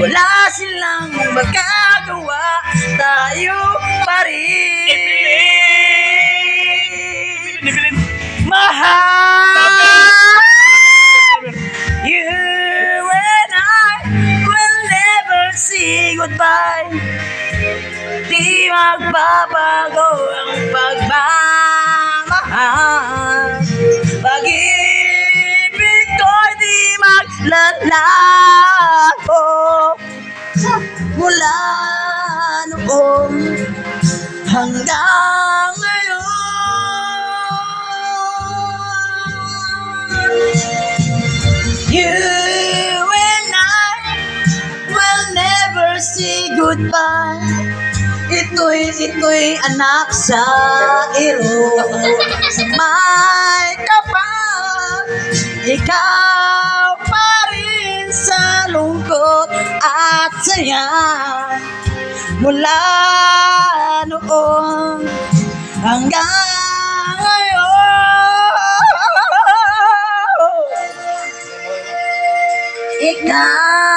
wala silang magagawa, tayo pa rin. Mahal, you and I will never say goodbye. Di magbabago ang pagmamahal. Pag-ibig ko'y di maglalaho. Mula noon hanggang ngayon, you and I will never say goodbye. Ito'y anak sa iro, sa may kapal, ikaw pa rin sa lungkot at saya. Mula noon hanggang ngayon, ikaw